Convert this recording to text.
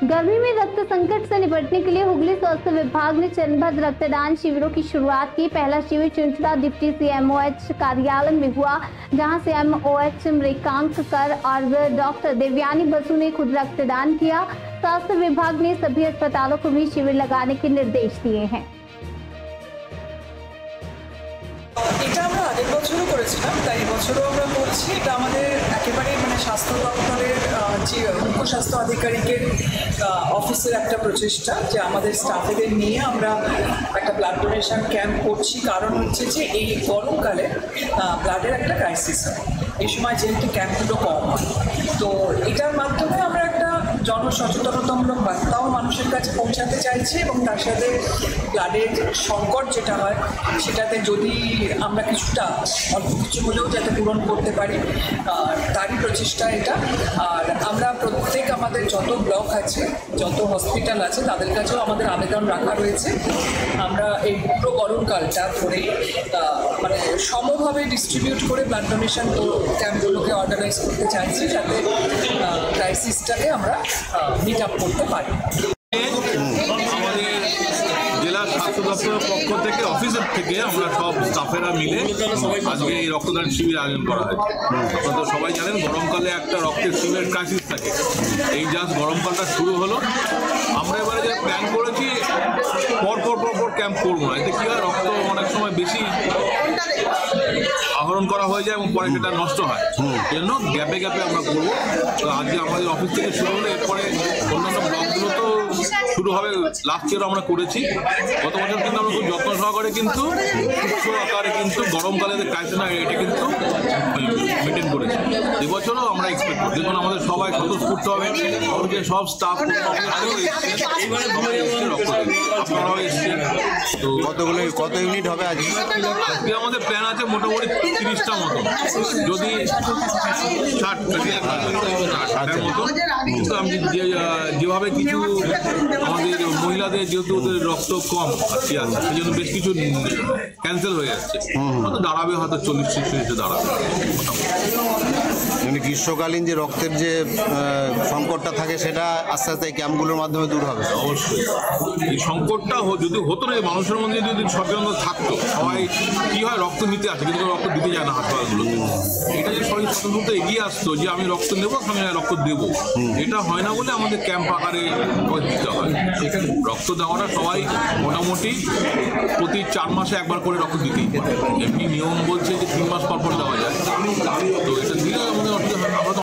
गर्मी में रक्त संकट से निपटने के लिए हुगली स्वास्थ्य विभाग ने चरणबद्ध रक्तदान शिविरों की शुरुआत की। पहला शिविर चुनचुड़ा डिप्टी CMOH कार्यालय में हुआ, जहां CMOH मृगांक कर और डॉक्टर देवयानी बसु ने खुद रक्तदान किया। स्वास्थ्य विभाग ने सभी अस्पतालों को भी शिविर लगाने के निर्देश दिए हैं। এটা আমরা আগের বছরও করেছিলাম, তাই এবছরও আমরা করছি। এটা আমাদের একেবারে স্বাস্থ্য দপ্তরের যে মুখ্য স্বাস্থ্য আধিকারিকের অফিসের একটা প্রচেষ্টা, যে আমাদের স্টাফেদের নিয়ে আমরা একটা ব্লাড ডোনেশন ক্যাম্প করছি। কারণ হচ্ছে যে এই গরমকালে ব্লাডের একটা ক্রাইসিস হয়, এই সময় যেহেতু ক্যাম্পগুলো কম হয়। তো এটার মাধ্যমে আমরা একটা জনসচেতনতামূলক বার্তাও মানুষের কাছে পৌঁছাতে চাইছি, এবং তার সাথে ব্লাডের সংকট যেটা হয় সেটাতে যদি আমরা কিছুটা অল্প কিছু হলেও যাতে পূরণ করতে পারি, তারই প্রচেষ্টা এটা। আর আমরা প্রত্যেক আমাদের যত ব্লক আছে, যত হসপিটাল আছে, তাদের কাছেও আমাদের আবেদন রাখা রয়েছে। আমরা এই পুরো গরমকালটা ধরে সমভাবে ডিস্ট্রিবিউট করে ব্লাড ডোনেশন ক্যাম্পগুলোকে অর্গানাইজ করতে চাইছি, যাতে ক্রাইসিসটাকে আমরা মিট আপ করতে পারি। জেলা স্বাস্থ্য দপ্তরের পক্ষ থেকে অফিসের থেকে আমরা সব স্টাফেরা মিলে আজকে এই রক্তদান শিবির আয়োজন করা হয়। আপনারা তো সবাই জানেন গরমকালে একটা রক্তের শিবিরের ক্রাইসিস থাকে। এই জাস্ট গরমকালটা শুরু হলো, আমরা এবারে যে প্ল্যান করেছি পর ক্যাম্প করবো না। এতে কী হয়, রক্ত অনেক সময় বেশি আহরণ করা হয়ে যায় এবং পরে সেটা নষ্ট হয়। এই জন্য গ্যাপে আমরা করবো। তো আজকে আমাদের অফিস থেকে শুরু হলো, এরপরে অন্যান্য ব্লকগুলো তো শুরু হবে। লাস্ট ইয়ারও আমরা করেছি, গত বছর কিন্তু আমরা খুব যত্ন সহকারে কিন্তু সুস্থ আকারে কিন্তু গরমকালে ক্রাইসিস না এটা কিন্তু মেনটেন করেছি। এবছরও আমরা এক্সপেক্ট করি, দেখুন আমাদের সবাই স্বতঃস্ফূর্ত হবে, যে সব স্টাফ আপনারাও এসছেন। তো কত ইউনিট হবে আজকে? আমাদের প্ল্যান আছে মোটামুটি 30টা মতো, যদি 60 মতো। কিন্তু আমি যেভাবে কিছু আমাদের মহিলাদের যেহেতু ওদের রক্ত কম আছে, সেই জন্য বেশ কিছু ক্যান্সেল হয়ে যাচ্ছে। হয়তো দাঁড়াবে, হয়তো 40-60 দাঁড়াবে। মানে গ্রীষ্মকালীন যে রক্তের যে সংকটটা থাকে সেটা আস্তে আস্তে এই ক্যাম্পগুলোর মাধ্যমে দূর হবে। অবশ্যই এই সংকটটা যদি হতো না, মানুষের মধ্যে যদি সচেতনতা থাকতো, সবাই কি হয় রক্ত নিতে আসে কিন্তু রক্ত দিতে যায় না হাসপাতালগুলোতে। এটা যে সবাই সচেতনতা এগিয়ে আসতো যে আমি রক্ত নেবো, আমি রক্ত দেবো, এটা হয় না বলে আমাদের ক্যাম্প আকারে দিতে হয়। রক্ত দেওয়াটা সবাই মোটামুটি প্রতি 4 মাসে একবার করে রক্ত দিতেই পারে। এমনি নিয়ম বলছে যে 3 মাস পর দেওয়া যায়। তো এটা দিয়ে